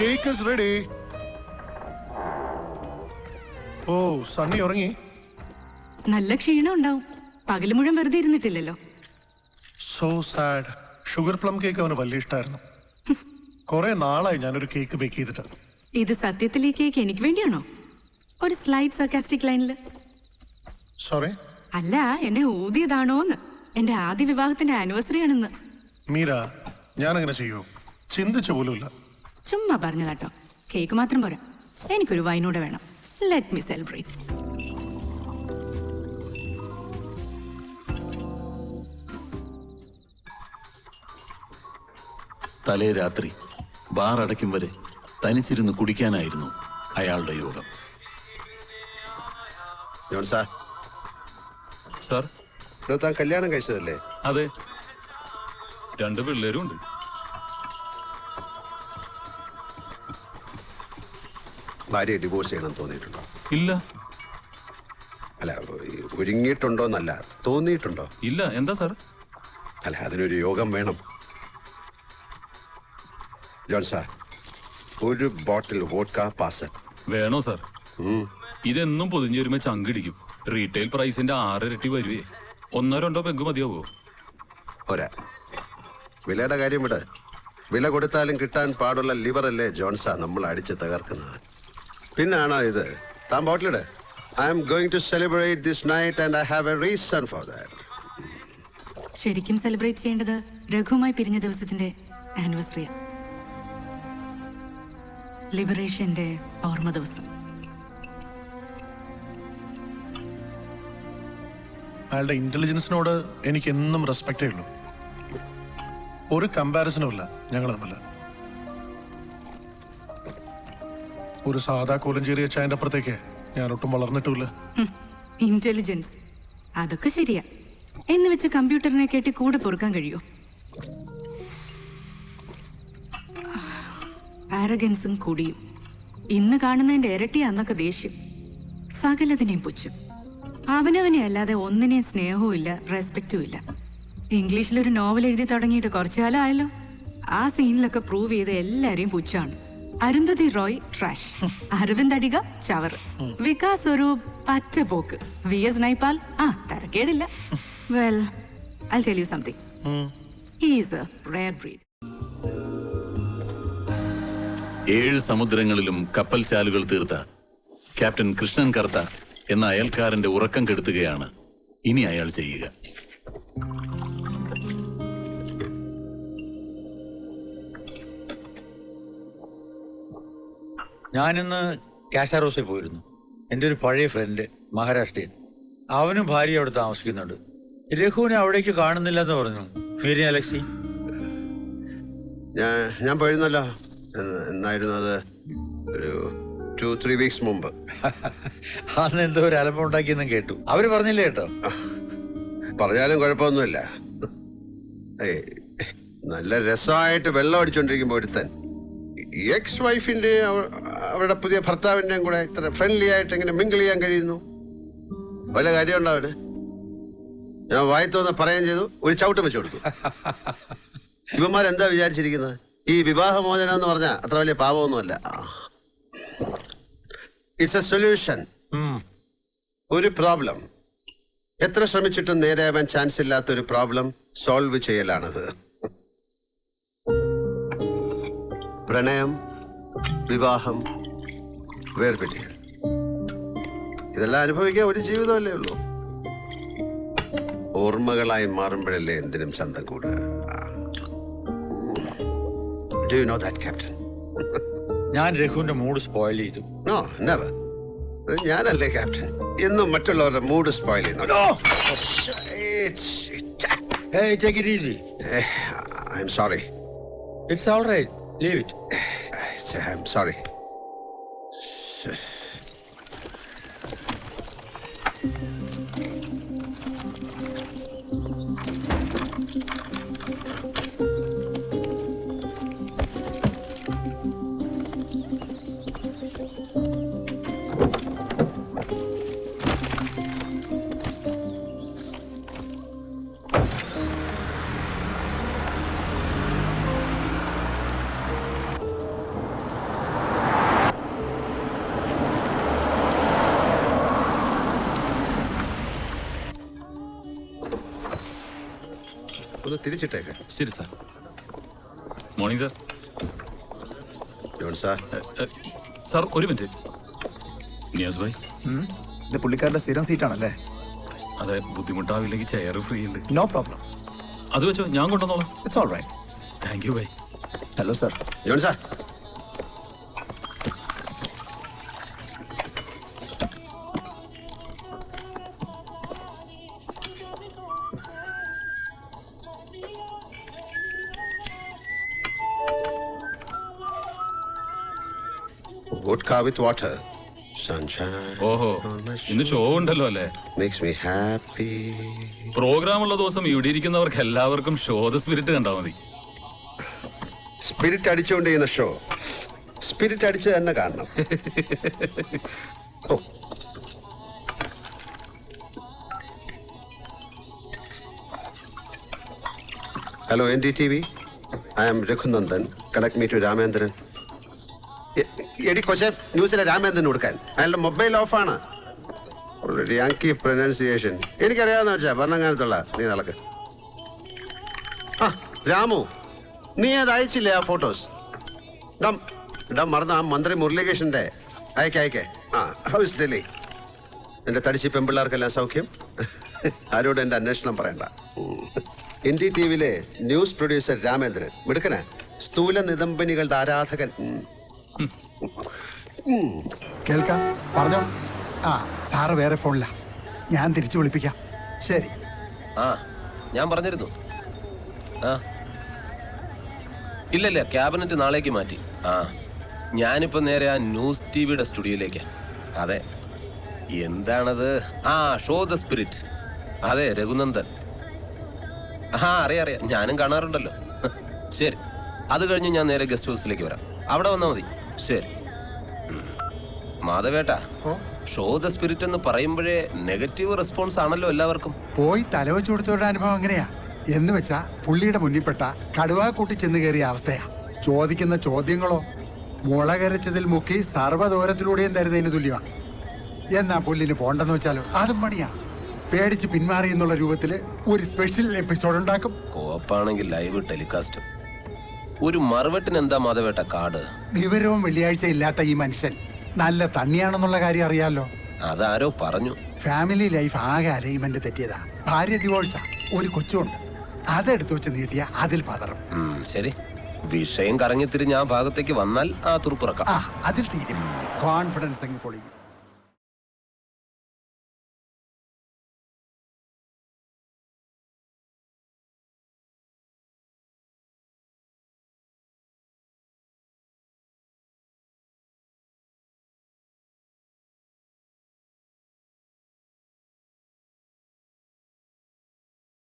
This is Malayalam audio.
Cake is ready. ഓ സണ്ണി ഉറങ്ങി? നല്ല ക്ഷീണം ഉണ്ടാവും. പകല് മുഴുവൻ വെറുതെ ഇരുന്നിട്ടില്ലല്ലോ. So sad. Sugar plum cake അവന് വലിയ ഇഷ്ടമായിരുന്നു. കുറെ നാളായി ഞാനൊരു കേക്ക് ബേക്ക് ചെയ്തിട്ട്. ഇത് സത്യത്തിൽ ഈ കേക്ക് എനിക്ക് വേണ്ടിയാണോ? ഒരു സ്ലൈഡ് സർക്കാസ്റ്റിക് ലൈനിൽ. സോറി? അല്ല, എന്നെ ഊതിയതാണോന്ന്. എന്റെ ആദ്യ വിവാഹത്തിന്റെ ആനിവേഴ്സറി ആണെന്ന്. മീര, ഞാൻ അങ്ങനെ ചെയ്യൂ? ചിന്തിച്ചു പോലുമില്ല. ചുമ്മാ പറഞ്ഞതാട്ടോ. കേക്ക് മാത്രം പോരാ, എനിക്കൊരു വൈനൂടെ വേണം. Let me celebrate. തലേ രാത്രി ബാർ അടയ്ക്കും വരെ തനിച്ചിരുന്ന് കുടിക്കാനായിരുന്നു അയാളുടെ യോഗം. സാർ, താൻ കല്യാണം കഴിച്ചതല്ലേ? അതെ, 2 പിള്ളേരും ഉണ്ട്. ഭാര്യയെ ഡിവോഴ്സ് ചെയ്യണം തോന്നിയിട്ടുണ്ടോ? ഇല്ല. അല്ല, ഒരുങ്ങിയിട്ടുണ്ടോന്നല്ല, തോന്നിയിട്ടുണ്ടോ? ഇല്ല. എന്താ സാർ? അല്ല, അതിനൊരു യോഗം വേണം. ജോൺ സാർ, ഒരു ബോട്ടിൽ വോഡ്ക പാർസൽ വേണോ സാർ? ഇതെന്നും പൊതിഞ്ഞു വരുമ്പോ ചങ്കിടിക്കും. റീറ്റെയിൽ പ്രൈസിന്റെ 6 ഇരട്ടി വരുവേ. 1-2 പെഗ് മതിയാവോ? പോരാ. വിലയുടെ കാര്യം വിട്. വില കൊടുത്താലും കിട്ടാൻ പാടുള്ള ലിവറല്ലേ ജോൺസാ നമ്മൾ അടിച്ച് തകർക്കുന്നത്. പിന്നാണോ ഇത്? താൻ ബോട്ടിലിട്. I am going to celebrate this night and I have a reason for that. ശരിക്കും സെലിബ്രേറ്റ് ചെയ്യേണ്ടത് രഘുവുമായി പിരിഞ്ഞ ദിവസത്തിന്റെ ആനിവേഴ്സറിയാ. ലിബറേഷന്റെ ഓർമ്മ ദിവസം. അയാളുടെ ഇന്റലിജൻസിനോട് എനിക്ക് എന്നും റെസ്പെക്റ്റേ ഉള്ളൂ. ഒരു കമ്പാരിസണും ഇല്ല ഞങ്ങൾ തമ്മിൽ. ഒരു സാധാ കോലഞ്ചേരി അച്ചായന്റെ അപ്പുറത്തേക്ക് ഞാൻ ഒട്ടും വളർന്നിട്ടുമില്ല. ഇന്റലിജൻസ് അതൊക്കെ ശരിയാ. എന്ന് വെച്ച് കമ്പ്യൂട്ടറിനെ കേട്ടി കൂടെ പൊറുക്കാൻ കഴിയോ? ആരഗൻസും കുടിയും ഇന്ന് കാണുന്നതിന്റെ ഇരട്ടിയാ അന്നൊക്കെ ദേഷ്യം. സകലതിനെയും പുച്ഛം. അവനവനെ അല്ലാതെ ഒന്നിനെയും സ്നേഹവും ഇല്ല, റെസ്പെക്റ്റും ഇല്ല. ഇംഗ്ലീഷിലൊരു നോവൽ എഴുതി തുടങ്ങിയിട്ട് കുറച്ചു കാലം ആയല്ലോ. ആ സീനിലൊക്കെ പ്രൂവ് ചെയ്ത് എല്ലാരെയും പുച്ഛാണ്. അരുന്ധതി റോയ് ട്രാഷ്, അരവിന്ദ് അടിക ചവർ, വികാസ് ഒരു പറ്റ പോക്ക്, VS നൈപാൽ തരക്കേടില്ല. Well, I'll tell you something. He is a rare breed. 7 സമുദ്രങ്ങളിലും കപ്പൽ ചാലുകൾ തീർത്ത ക്യാപ്റ്റൻ കൃഷ്ണൻ കർത്ത എന്ന അയൽക്കാരന്റെ ഉറക്കം കെടുത്തുകയാണ് ഇനി അയാൾ ചെയ്യുക. ഞാനിന്ന് കാശാറോസിൽ പോയിരുന്നു. എൻ്റെ ഒരു പഴയ ഫ്രണ്ട് മഹാരാഷ്ട്രയിൽ. അവനും ഭാര്യ അവിടെ താമസിക്കുന്നുണ്ട്. രഘുവിനെ അവിടേക്ക് കാണുന്നില്ലെന്ന് പറഞ്ഞു. മീരി അലക്സി, ഞാൻ പോയിരുന്നല്ലോ. എന്നായിരുന്നു അത്? ഒരു 2-3 വീക്സ് മുമ്പ്. അന്ന് എന്തോ ഒരു അലമ്പുണ്ടാക്കിയെന്നും കേട്ടു. അവര് പറഞ്ഞില്ലേ കേട്ടോ? പറഞ്ഞാലും കുഴപ്പമൊന്നുമില്ല. നല്ല രസമായിട്ട് വെള്ളം അടിച്ചോണ്ടിരിക്കുമ്പോ ഒരുത്തൻ എക്സ് വൈഫിന്റെയും അവരുടെ പുതിയ ഭർത്താവിന്റെയും കൂടെ ഇത്ര ഫ്രണ്ട്ലി ആയിട്ട് എങ്ങനെ മിങ്കിൾ ചെയ്യാൻ കഴിയുന്നു? വല്ല കാര്യമുണ്ടോ അവന്? ഞാൻ വായിത്തോന്ന് പറയുകയും ചെയ്തു, ഒരു ചവിട്ടം വെച്ചു കൊടുത്തു. ഇവന്മാരെന്താ വിചാരിച്ചിരിക്കുന്നത്? ഈ വിവാഹമോചനം എന്ന് പറഞ്ഞാൽ അത്ര വലിയ പാപമൊന്നുമല്ല. It's a solution. ഒരു പ്രോബ്ലം എത്ര ശ്രമിച്ചിട്ടും നേരെയാവാൻ ചാൻസ് ഇല്ലാത്തൊരു പ്രോബ്ലം സോൾവ് ചെയ്യലാണത്. പ്രണയം, വിവാഹം, വേർപിരിയൽ, ഇതെല്ലാം അനുഭവിക്കാൻ ഒരു ജീവിതമല്ലേ ഉള്ളൂ. ഓർമ്മകളായി മാറുമ്പോഴല്ലേ എന്തിനും ചന്തം കൂടുക. Do you know that, Captain? ഞാൻ രഘുവിന്റെ മൂഡ് സ്പോയിൽ ചെയ്തു. No, never. ഞാനല്ലേ ക്യാപ്റ്റൻ. എന്നും മറ്റുള്ളവരുടെ മൂഡ് സ്പോയിൽ ചെയ്യുന്നു. Hey, take it easy. I'm sorry. It's all right. Leave it. I'm sorry. ഒന്ന് തിരിച്ചിട്ടേക്ക്. ശരി sir. Morning sir. John sir, sir ഒരു മിനിറ്റ്. നിയാസ് ഭായ്, ഇത് പുള്ളിക്കാരുടെ സ്ഥിരം സീറ്റാണല്ലേ? അതെ, ബുദ്ധിമുട്ടാവില്ലെങ്കിൽ ചെയർ ഫ്രീ ഉണ്ട്. No problem. അത് വെച്ചോ, ഞാൻ കൊണ്ടുവന്നോളാം. It's all right. Thank you ഭായ്. Hello sir. John sir. Vodka with water. Sunshine. ഓഹോ, ഇന്ന് ഷോ ഉണ്ടല്ലോ അല്ലേ? Makes me happy. പ്രോഗ്രാം ഉള്ള ദിവസം ഇവിടെ ഇരിക്കുന്നവർക്ക് എല്ലാവർക്കും ഷോ ദ സ്പിരിറ്റ് കണ്ടാൽ മതി. സ്പിരിറ്റ് അടിച്ചുകൊണ്ട് ചെയ്യുന്ന ഷോ സ്പിരിറ്റ് അടിച്ച് തന്നെ കാണണം. ഓ, hello NDTV. I am Raghunandan. Connect me to Ramendran. എടി കൊച്ചെ, ന്യൂസിലെ രാമേന്ദ്രൻ കൊടുക്കാൻ അയാളുടെ മൊബൈൽ ഓഫാണ്. യാങ്കി പ്രൊനൗൺസിയേഷൻ എനിക്കറിയാവുന്ന വെച്ചാ ഭരണങ്ങാനത്തുള്ള. നീ നടക്ക്. ആ രാമു, നീ അത് അയച്ചില്ലേ ആ ഫോട്ടോസ്? ഇടാം മറന്ന ആ മന്ത്രി മുരളീകൃഷ്ണന്റെ. അയക്കേ. ആ, ഹൗസ് ഡൽഹി. എൻ്റെ തടിച്ചി പെമ്പിള്ളേർക്കെല്ലാം സൗഖ്യം. ആരോട് എൻ്റെ അന്വേഷണം പറയണ്ട. NDTVയിലെ ന്യൂസ് പ്രൊഡ്യൂസർ രാമേന്ദ്രൻ മിടുക്കന, സ്ഥൂല നിതംബനികളുടെ ആരാധകൻ. കേൾക്കാം, പറഞ്ഞോ. ആ, സാറ് വേറെ ഫോണില്ല, ഞാൻ തിരിച്ചു വിളിപ്പിക്കാം. ശരി. ആ, ഞാൻ പറഞ്ഞിരുന്നു. ആ, ഇല്ല, ക്യാബിനറ്റ് നാളേക്ക് മാറ്റി. ആ, ഞാനിപ്പോൾ നേരെ ആ ന്യൂസ് TVയുടെ സ്റ്റുഡിയോയിലേക്ക്. അതെ, എന്താണത്? ആ, ഷോ ദ സ്പിരിറ്റ്. അതെ, രഘുനന്ദൻ. ആ, അറിയാം, ഞാനും കാണാറുണ്ടല്ലോ. ശരി, അത് കഴിഞ്ഞ് ഞാൻ നേരെ ഗസ്റ്റ് ഹൗസിലേക്ക് വരാം. അവിടെ വന്നാൽ മതി. ശരി. മാധവേട്ടാ, ഷോ ദ സ്പിരിറ്റ് എന്ന് പറയുമ്പോഴേ നെഗറ്റീവ് റെസ്പോൺസ് ആണല്ലോ എല്ലാവർക്കും. പോയി തലവെച്ചു കൊടുത്തവരുടെ അനുഭവം എങ്ങനെയാ എന്ന് വെച്ചാ പുള്ളിയുടെ മുന്നിൽപ്പെട്ട കടുവാ കൂട്ടി ചെന്ന് കയറിയ അവസ്ഥയാ. ചോദിക്കുന്ന ചോദ്യങ്ങളോ മുളകരച്ചതിൽ മുക്കി സർവ്വദൂരത്തിലൂടെയും തരുന്നതിന് തുല്യമാണ്. എന്നാ പുല്ലിന് പോണ്ടെന്ന് വെച്ചാലോ അതും പണിയാ. പേടിച്ച് പിന്മാറി എന്നുള്ള രൂപത്തില് ഒരു സ്പെഷ്യൽ എപ്പിസോഡ് ഉണ്ടാക്കും. കോപ്പാണെങ്കിൽ ലൈവ് ടെലികാസ്റ്റ്. ഒരു മറുവെട്ടിന് എന്താ മാധവേട്ട കാട്? വിവരവും വെള്ളിയാഴ്ച ഇല്ലാത്ത ഈ മനുഷ്യൻ നല്ല തണ്ണിയാണെന്നുള്ള കാര്യം അറിയാലോ. അതാരോ പറഞ്ഞു. ഫാമിലി ലൈഫ് ആകെ അലൈൻമെന്റ് തെറ്റിയതാ. ഭാര്യ ഡിവോഴ്സാ, ഒരു കൊച്ചുണ്ട്. അതെടുത്തു വെച്ച് നീട്ടിയ അതിൽ പതറും. ശരി, വിഷയം കറങ്ങിത്തിരിഞ്ഞ് ആ ഭാഗത്തേക്ക് വന്നാൽ ആ തുറപ്പിറക്കാം. ആ, അതിൽ തീരും. കോൺഫിഡൻസ് അങ്ങ് പൊളിയും.